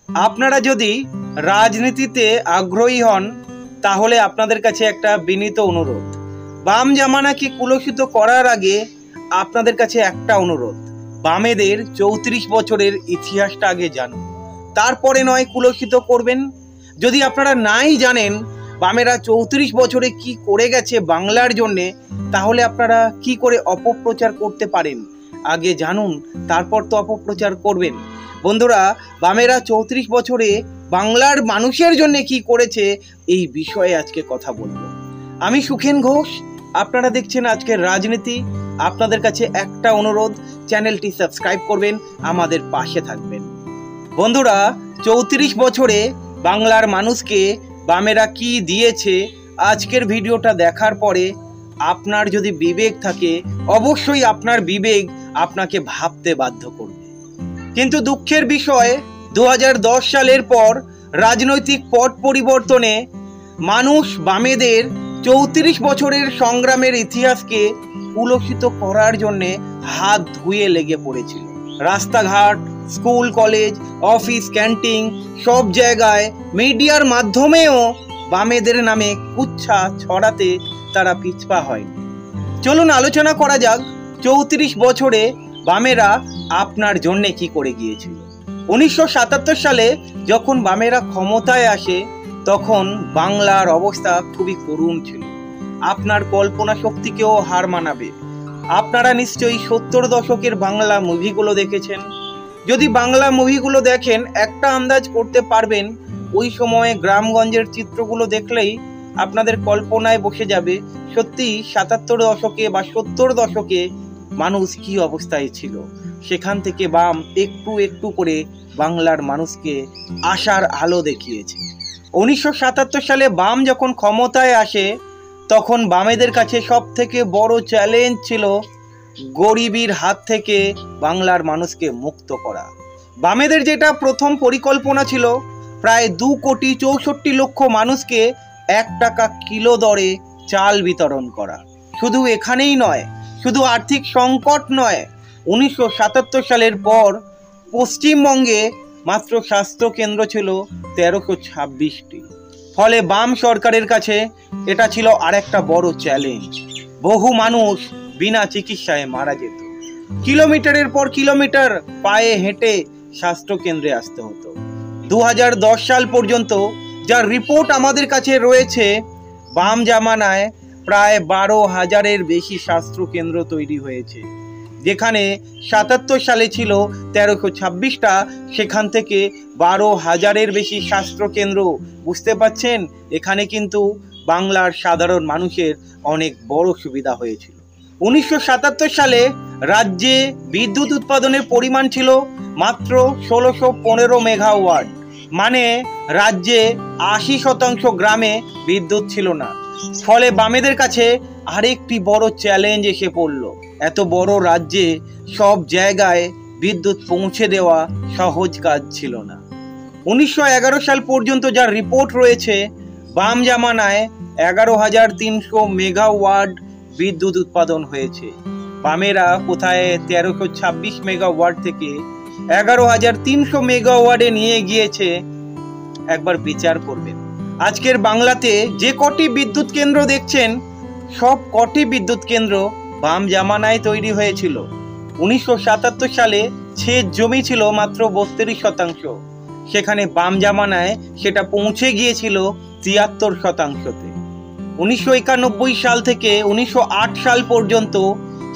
আপনারা যদি রাজনীতিতে আগ্রহী হন তাহলে আপনাদের কাছে একটা বিনীত অনুরোধ, বাম জামানাকে কুলসিত করার আগে আপনাদের কাছে একটা অনুরোধ, বামেদের 34 বছরের ইতিহাসটা আগে জানুন, তারপরে নয় কুলসিত করবেন। যদি আপনারা নাই জানেন বামেরা 34 বছরে কি করে গেছে বাংলার জন্যে, তাহলে আপনারা কি করে অপপ্রচার করতে পারেন? আগে জানুন, তারপর তো অপপ্রচার করবেন। বন্ধুরা, বামেরা 34 বছরে বাংলার মানুষের জন্য কি করেছে এই বিষয়ে আজকে কথা বলবো। আমি সুখেন ঘোষ, আপনারা দেখছেন আজকের রাজনীতি। আপনাদের কাছে একটা অনুরোধ, চ্যানেলটি সাবস্ক্রাইব করবেন, আমাদের পাশে থাকবেন। বন্ধুরা, 34 বছরে বাংলার মানুষকে বামেরা কি দিয়েছে, আজকের ভিডিওটা দেখার পরে আপনার যদি বিবেক থাকে অবশ্যই আপনার বিবেক আপনাকে ভাবতে বাধ্য করবে। কিন্তু দুঃখের বিষয়, 2010 সালের পর রাজনৈতিক পট পরিবর্তনে মানুষ বামেদের 34 বছরের সংগ্রামের ইতিহাসকে কুলসিত করার জন্যে হাত ধুয়ে লেগে পড়েছিল। রাস্তাঘাট, স্কুল, কলেজ, অফিস, ক্যান্টিন সব জায়গায় মিডিয়ার মাধ্যমেও বামেদের নামে কুচ্ছা ছড়াতে তারা পিছপা হয়নি। চলুন আলোচনা করা যাক 34 বছরে বামেরা আপনার জন্যে কি করে গিয়েছিল। 1977 সালে যখন বামেরা ক্ষমতায় আসে তখন বাংলার অবস্থা খুবই করুণ ছিল। আপনার কল্পনা শক্তিকেও হার মানাবে। আপনারা নিশ্চয়ই 70 দশকের বাংলা মুভিগুলো দেখেছেন। যদি বাংলা মুভিগুলো দেখেন একটা আন্দাজ করতে পারবেন, ওই সময়ে গ্রামগঞ্জের চিত্রগুলো দেখলেই আপনাদের কল্পনায় বসে যাবে সত্যি 77 দশকে বা 70 দশকে মানুষ কি অবস্থায় ছিল। সেখান থেকে বাম একটু একটু করে বাংলার মানুষকে আশার আলো দেখিয়েছে। 1977 সালে বাম যখন ক্ষমতায় আসে তখন বামেদের কাছে সব থেকে বড় চ্যালেঞ্জ ছিল গরিবের হাত থেকে বাংলার মানুষকে মুক্ত করা। বামেদের যেটা প্রথম পরিকল্পনা ছিল প্রায় 2,64,00,000 মানুষকে 1 টাকা কিলো দরে চাল বিতরণ করা। শুধু এখানেই নয়, শুধু আর্থিক সংকট নয়, 1977 সালের পর পশ্চিমবঙ্গে মাত্র স্বাস্থ্য কেন্দ্র ছিল 1326টি। ফলে বাম সরকারের কাছে এটা ছিল আরেকটা বড় চ্যালেঞ্জ। বহু মানুষ বিনা চিকিৎসায় মারা যেত। কিলোমিটারের পর কিলোমিটার পায়ে হেঁটে স্বাস্থ্য কেন্দ্রে আসতে হতো। 2010 সাল পর্যন্ত যার রিপোর্ট আমাদের কাছে রয়েছে, বাম জামানায় প্রায় 12,000-এর বেশি স্বাস্থ্য কেন্দ্র তৈরি হয়েছে। যেখানে 77 সালে ছিল 1326টা, সেখান থেকে 12,000-এর বেশি স্বাস্থ্য কেন্দ্র। বুঝতে পাচ্ছেন, এখানে কিন্তু বাংলার সাধারণ মানুষের অনেক বড় সুবিধা হয়েছিল। 1977 সালে রাজ্যে বিদ্যুৎ উৎপাদনের পরিমাণ ছিল মাত্র 1615 মেগাওয়াট, মানে রাজ্যে 80% গ্রামে বিদ্যুৎ ছিল না। ফলে বামেদের কাছে আরেকটি বড় চ্যালেঞ্জ এসে পড়ল। এত বড় রাজ্যে সব জায়গায় বিদ্যুৎ পৌঁছে দেওয়া সহজ কাজ ছিল না। 1911 সাল পর্যন্ত যার রিপোর্ট রয়েছে, বাম জামানায় 11,300 মেগাওয়াট বিদ্যুৎ উৎপাদন হয়েছে। বামেরা কোথায় 1326 মেগাওয়াট থেকে 11,300 মেগাওয়াটে নিয়ে গিয়েছে, একবার বিচার করবেন। আজকের বাংলাতে যে কটি বিদ্যুৎ কেন্দ্র দেখছেন, সব কটি বিদ্যুৎ কেন্দ্র বাম জামানায় তৈরি হয়েছিল। 1977 সালে সেচ জমি ছিল মাত্র 32%, সেখানে বাম জামানায় সেটা পৌঁছে গিয়েছিল 73%-তে। 1991 সাল থেকে 1908 সাল পর্যন্ত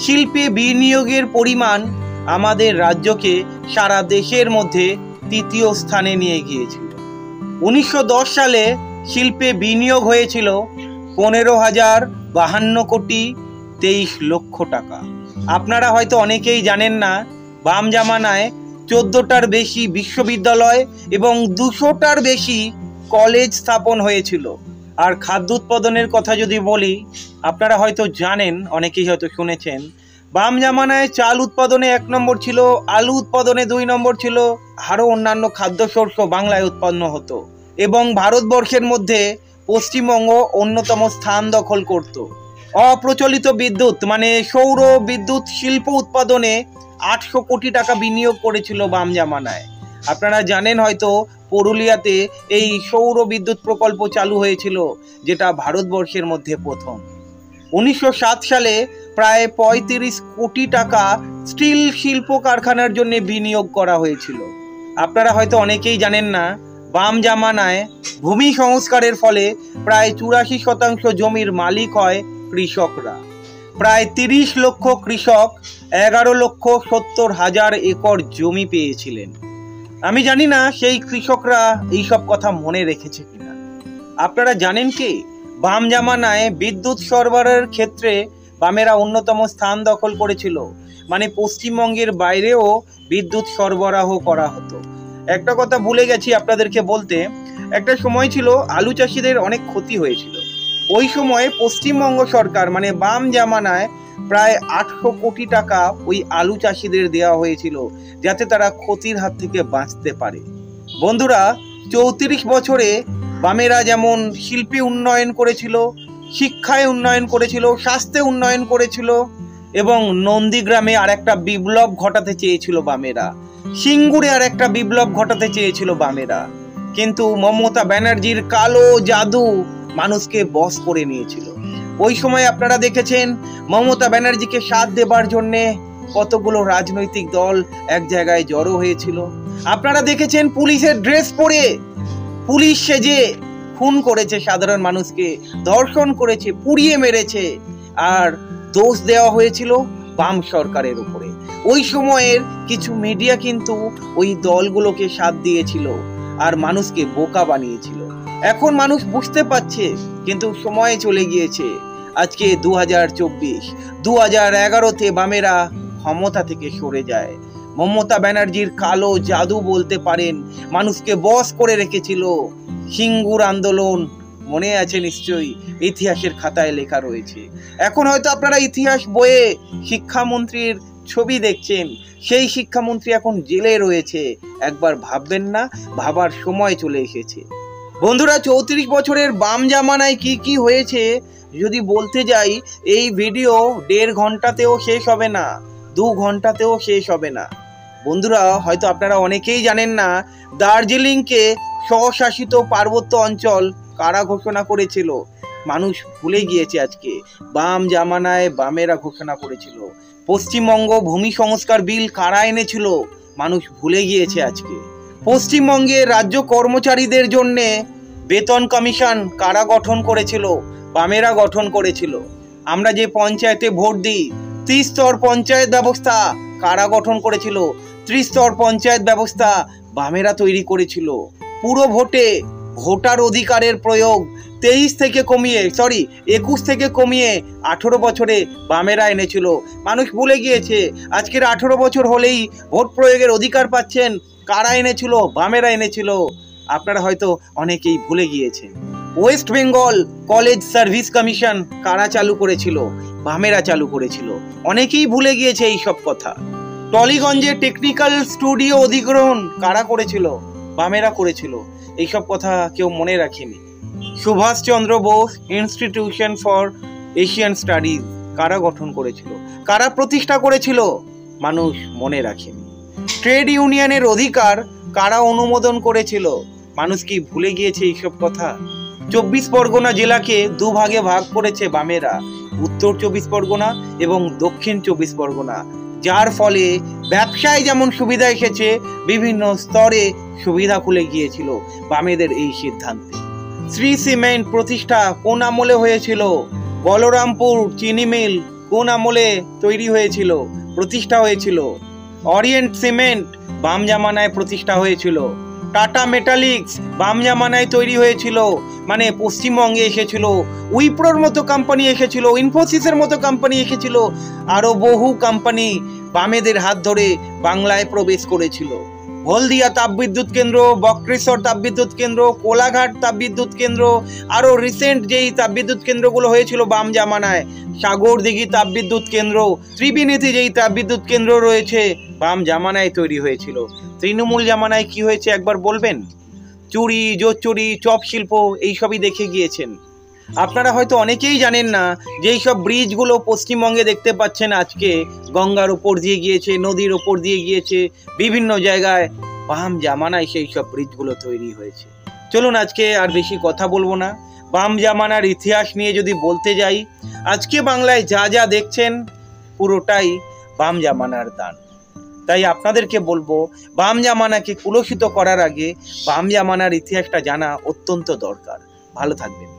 শিল্পে বিনিয়োগের পরিমাণ আমাদের রাজ্যকে সারা দেশের মধ্যে 3য় স্থানে নিয়ে গিয়েছিল। 1910 সালে শিল্পে বিনিয়োগ হয়েছিল 15,052 কোটি 23 লক্ষ টাকা। আপনারা হয়তো অনেকেই জানেন না, বাম জামানায় 14টার বেশি বিশ্ববিদ্যালয় এবং 200টার বেশি কলেজ স্থাপন হয়েছিল। আর খাদ্য উৎপাদনের কথা যদি বলি, আপনারা হয়তো জানেন, অনেকেই হয়তো শুনেছেন, বাম জামানায় চাল উৎপাদনে 1 নম্বর ছিল, আলু উৎপাদনে 2 নম্বর ছিল, আরও অন্যান্য খাদ্যশস্য বাংলায় উৎপন্ন হতো এবং ভারতবর্ষের মধ্যে পশ্চিমবঙ্গ অন্যতম স্থান দখল করত। অপ্রচলিত বিদ্যুৎ মানে সৌর বিদ্যুৎ শিল্প উৎপাদনে 800 কোটি টাকা বিনিয়োগ করেছিল বাম জামানায়। আপনারা জানেন হয়তো পুরুলিয়াতে এই সৌর বিদ্যুৎ প্রকল্প চালু হয়েছিল, যেটা ভারতবর্ষের মধ্যে প্রথম। 1907 সালে প্রায় 35 কোটি টাকা স্টিল শিল্প কারখানার জন্য বিনিয়োগ করা হয়েছিল। আপনারা হয়তো অনেকেই জানেন না, বাম জামানায় ভূমি সংস্কারের ফলে প্রায় 84% জমির মালিক হয় কৃষকরা। প্রায় 30 লক্ষ কৃষক 11,70,000 একর জমি পেয়েছিলেন। আমি জানি না সেই কৃষকরা এইসব কথা মনে রেখেছে কিনা। আপনারা জানেন কি, বাম জামানায় বিদ্যুৎ সরবরাহের ক্ষেত্রে বামেরা অন্যতম স্থান দখল করেছিল। মানে পশ্চিমবঙ্গের বাইরেও বিদ্যুৎ সরবরাহ করা হতো। একটা কথা ভুলে গেছি আপনাদেরকে বলতে, একটা সময় ছিল আলু চাষিদের অনেক ক্ষতি হয়েছিল। ওই সময় পশ্চিমবঙ্গ সরকার মানে বাম জামানায় প্রায় 800 কোটি টাকা ওই আলু চাষিদের দেওয়া হয়েছিল, যাতে তারা ক্ষতির হাত থেকে বাঁচতে পারে। বন্ধুরা, 34 বছরে বামেরা যেমন শিল্পে উন্নয়ন করেছিল, শিক্ষায় উন্নয়ন করেছিল, স্বাস্থ্যে উন্নয়ন করেছিল এবং নন্দীগ্রামে আর একটা বিপ্লব ঘটাতে চেয়েছিল বামেরা, সিঙ্গুরে আর একটা বিপ্লব ঘটাতে চেয়েছিল বামেরা, কিন্তু মমতা ব্যানার্জির কালো জাদু মানুষকে বশ করে নিয়েছিল। ওই সময় আপনারা দেখেছেন মমতা ব্যানার্জিকে সাথ দেবার জন্যে কতগুলো রাজনৈতিক দল এক জায়গায় জড়ো হয়েছিল। আপনারা দেখেছেন পুলিশের ড্রেস পরে পুলিশ সেজে খুন করেছে সাধারণ মানুষকে, ধর্ষণ করেছে, পুড়িয়ে মেরেছে, আর দোষ দেওয়া হয়েছিল বাম সরকারের উপরে। ওই সময়ের কিছু মিডিয়া কিন্তু ওই দলগুলোকে সাথ দিয়েছিল আর মানুষকে বোকা বানিয়েছিল। এখন মানুষ বুঝতে পারছে, কিন্তু সময় চলে গিয়েছে। আজকে 2024, 2011তে বামেরা ক্ষমতা থেকে সরে যায়। মমতা ব্যানার্জির কালো জাদু বলতে পারেন মানুষকে বশ করে রেখেছিল। সিঙ্গুর আন্দোলন মনে আছে নিশ্চয়ই, ইতিহাসের খাতায় লেখা রয়েছে। এখন হয়তো আপনারা ইতিহাস বইয়ে শিক্ষামন্ত্রীর ছবি দেখছেন, সেই শিক্ষামন্ত্রী এখন জেলে রয়েছে। একবার ভাববেন না? ভাবার সময় চলে এসেছে। বন্ধুরা, 34 বছরের বাম জামানায় কি কি হয়েছে যদি বলতে যাই, এই ভিডিও 1.5 ঘন্টাতেও শেষ হবে না, 2 ঘন্টাতেও শেষ হবে না। বন্ধুরা, হয়তো আপনারা অনেকেই জানেন না, দার্জিলিংকে স্বশাসিত পার্বত্য অঞ্চল কারা ঘোষণা করেছিল। মানুষ ভুলে গিয়েছে আজকে। বাম জামানায় বামেরা ঘোষণা করেছিল। পশ্চিমবঙ্গ ভূমি সংস্কার বিল কারা এনেছিল, মানুষ ভুলে গিয়েছে আজকে। পশ্চিমবঙ্গে রাজ্য কর্মচারীদের জন্য বেতন কমিশন কারা গঠন করেছিল, বামেরা গঠন করেছিল। আমরা যে পঞ্চায়েতে ভোট দিই, 30 স্তর পঞ্চায়েত ব্যবস্থা কারা গঠন করেছিল, 30 স্তর পঞ্চায়েত ব্যবস্থা বামেরা তৈরি করেছিল। পুরো ভোটে ভোটার অধিকারের প্রয়োগ 21 থেকে কমিয়ে 18 বছরে বামেরা এনেছিল। মানুষ ভুলে গিয়েছে। আজকের 18 বছর হলেই ভোট প্রয়োগের অধিকার পাচ্ছেন। কারা এনেছিল? বামেরা এনেছিল। আপনারা হয়তো অনেকেই ভুলে গিয়েছেন। West Bengal college service commission কারা চালু করেছিল? বামেরা চালু করেছিল। অনেকেই ভুলে গিয়েছে এই সব কথা। টলিগঞ্জে টেকনিক্যাল স্টুডিও অধিগ্রহণ কারা করেছিল? বামেরা করেছিল। এইসব কথা কেউ মনে রাখেনি। Subhash Chandra Bose institution for Asian studies কারা গঠন করেছিল? কারা প্রতিষ্ঠা করেছিল? মানুষ মনে রাখেনি। ট্রেড ইউনিয়নের অধিকার কারা অনুমোদন করেছিল? মানুষ কি ভুলে গিয়েছে এইসব কথা? 24 পরগনা জেলাকে 2 ভাগে ভাগ করেছে বামেরা, উত্তর 24 পরগনা এবং দক্ষিণ 24 পরগনা, যার ফলে ব্যবসায় যেমন সুবিধা এসেছে, বিভিন্ন স্তরে সুবিধা খুলে গিয়েছিল বামেদের এই সিদ্ধান্তে। শ্রী সিমেন্ট প্রতিষ্ঠা কোন আমলে হয়েছিল? বলরামপুর চিনি মিল কোন আমলে তৈরি হয়েছিল, প্রতিষ্ঠা হয়েছিল? অরিয়েন্ট সিমেন্ট বাম জামানায় প্রতিষ্ঠা হয়েছিল। টাটা মেটালিক্স বাম জামানায় তৈরি হয়েছিল, মানে পশ্চিমবঙ্গে এসেছিল। উইপ্রোর মতো কোম্পানি এসেছিল, ইনফোসিসের মতো কোম্পানি এসেছিল, আরো বহু কোম্পানি বামেদের হাত ধরে বাংলায় প্রবেশ করেছিল। হলদিয়া তাপবিদ্যুৎ কেন্দ্র, বক্রেশ্বর তাপবিদ্যুৎ কেন্দ্র, কোলাঘাট তাপবিদ্যুৎ কেন্দ্র, আরো রিসেন্ট যেই তাপবিদ্যুৎ কেন্দ্রগুলো হয়েছিল বাম জামানায়, সাগরদিঘি তাপবিদ্যুৎ কেন্দ্র, ত্রিবেণীতে যেই তাপবিদ্যুৎ কেন্দ্র রয়েছে, বাম জামানায় তৈরি হয়েছিল। তৃণমূল জামানায় কি হয়েছে একবার বলবেন? চুরি, জোচ্চুরি, চপ শিল্প এইসবই দেখে গিয়েছেন। আপনারা হয়তো অনেকেই জানেন না যে এইসব ব্রিজগুলো পশ্চিমবঙ্গে দেখতে পাচ্ছেন আজকে গঙ্গার ওপর দিয়ে গিয়েছে, নদীর ওপর দিয়ে গিয়েছে, বিভিন্ন জায়গায় বাম জামানায় সেই সব ব্রিজগুলো তৈরি হয়েছে। চলুন আজকে আর বেশি কথা বলবো না। বাম জামানার ইতিহাস নিয়ে যদি বলতে যাই, আজকে বাংলায় যা যা দেখছেন পুরোটাই বাম জামানার দান। তাই আপনাদেরকে বলবো, বাম জামানাকে কুলসিত করার আগে বাম জামানার ইতিহাসটা জানা অত্যন্ত দরকার। ভালো থাকবেন।